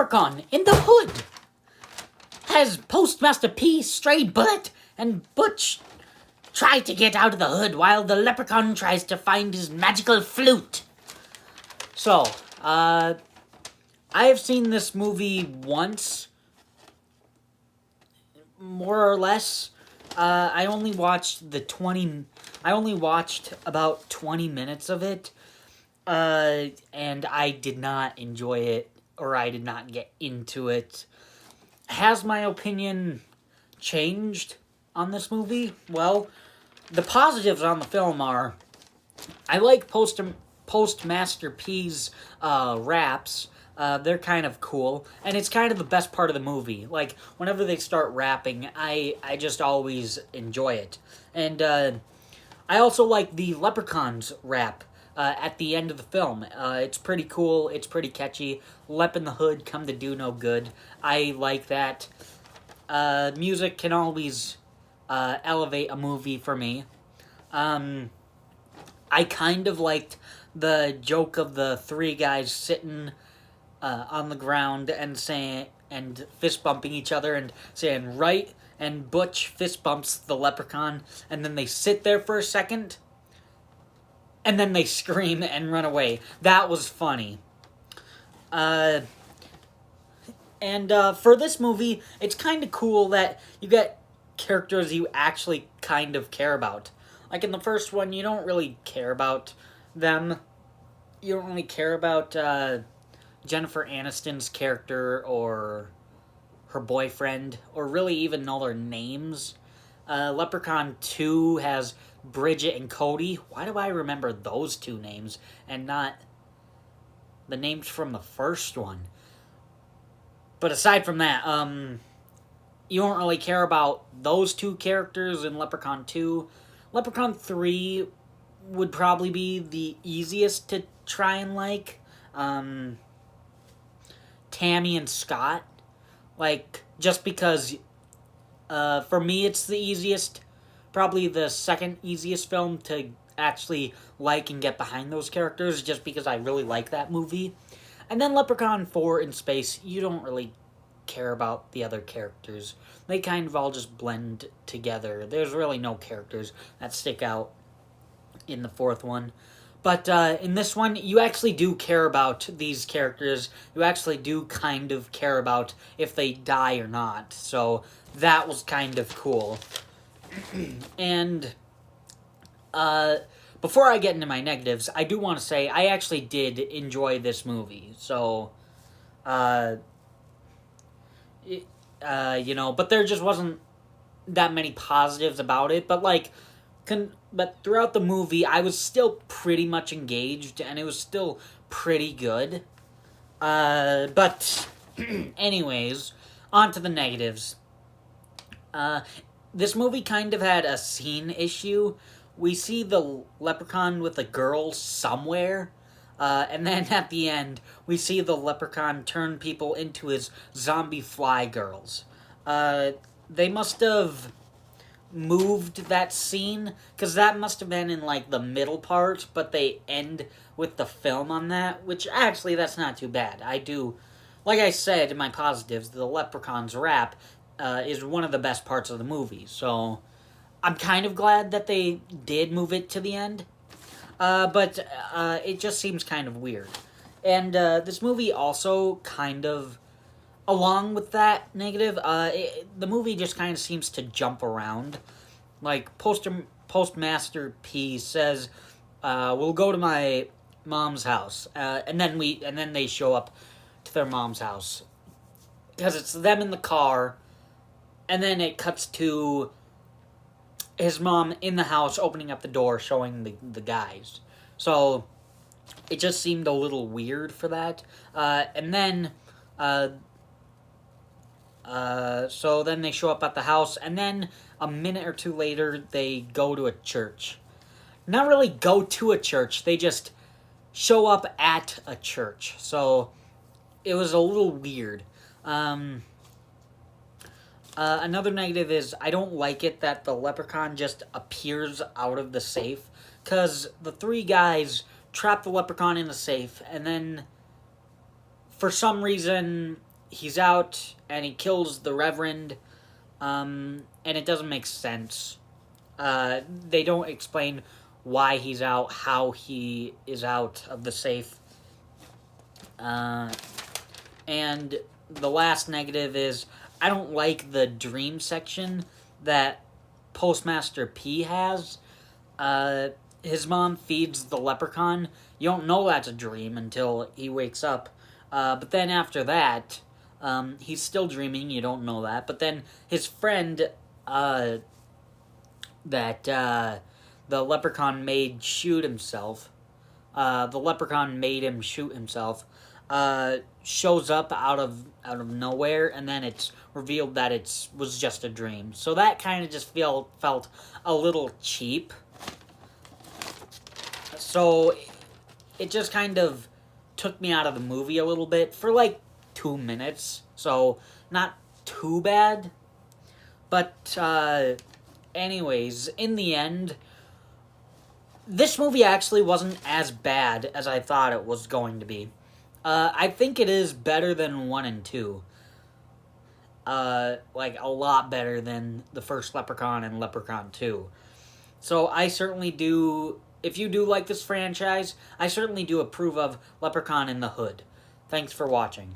Leprechaun in the Hood has Postmaster P, Stray Bullet, and Butch try to get out of the hood while the Leprechaun tries to find his magical flute. So, I have seen this movie once, more or less. I only watched about 20 minutes of it, and I did not enjoy it, or I did not get into it. Has my opinion changed on this movie? Well, the positives on the film are, I like Postmaster P's raps. They're kind of cool, and it's kind of the best part of the movie. Like, whenever they start rapping, I just always enjoy it. And I also like the Leprechaun's rap at the end of the film. It's pretty cool, it's pretty catchy. Lep in the Hood, come to do no good. I like that. Music can always elevate a movie for me. I kind of liked the joke of the three guys sitting on the ground and fist bumping each other and saying right, and Butch fist bumps the Leprechaun, and then they sit there for a second, and then they scream and run away. That was funny. And for this movie, it's kind of cool that you get characters you actually kind of care about. Like in the first one, you don't really care about them. You don't really care about Jennifer Aniston's character or her boyfriend, or really even know their names. Leprechaun 2 has Bridget and Cody. Why do I remember those two names and not the names from the first one? But aside from that, you don't really care about those two characters in Leprechaun 2. Leprechaun 3 would probably be the easiest to try and like. Tammy and Scott. Like, just because, for me it's the easiest, probably the second easiest film to actually like and get behind those characters, just because I really like that movie. And then Leprechaun 4 in space, you don't really care about the other characters. They kind of all just blend together. There's really no characters that stick out in the fourth one. But in this one, you actually do care about these characters. You actually do kind of care about if they die or not. So that was kind of cool. And before I get into my negatives, I do want to say I actually did enjoy this movie. So, but there just wasn't that many positives about it. But like, but throughout the movie, I was still pretty much engaged, and it was still pretty good. But anyways, on to the negatives. This movie kind of had a scene issue. We see the Leprechaun with a girl somewhere, and then at the end, we see the Leprechaun turn people into his zombie fly girls. They must have moved that scene, because that must have been in like the middle part, but they end with the film on that, which actually that's not too bad. Like I said in my positives, the Leprechaun's rap is one of the best parts of the movie, so I'm kind of glad that they did move it to the end, but it just seems kind of weird. And this movie also kind of, along with that negative, the movie just kind of seems to jump around. Like, Postmaster P says, we'll go to my mom's house, and then they show up to their mom's house, because it's them in the car, and then it cuts to his mom in the house opening up the door, showing the guys. So it just seemed a little weird for that. And then so then they show up at the house, and then a minute or two later, they go to a church. Not really go to a church, they just show up at a church. So it was a little weird. Another negative is, I don't like it that the Leprechaun just appears out of the safe, because the three guys trap the Leprechaun in the safe, and then for some reason he's out and he kills the Reverend, and it doesn't make sense. They don't explain why he's out, how he is out of the safe. And the last negative is I don't like the dream section that Postmaster P has. His mom feeds the leprechaun. You don't know that's a dream until he wakes up. But then after that, he's still dreaming. You don't know that. But then his friend, that the leprechaun made shoot himself. The leprechaun made him shoot himself. Shows up out of nowhere, and then it's revealed that it was just a dream. So that kind of just felt a little cheap. So it just kind of took me out of the movie a little bit for like 2 minutes. So not too bad. But anyways, in the end, this movie actually wasn't as bad as I thought it was going to be. I think it is better than 1 and 2. Like, a lot better than the first Leprechaun and Leprechaun 2. So I certainly do, if you do like this franchise, I certainly do approve of Leprechaun in the Hood. Thanks for watching.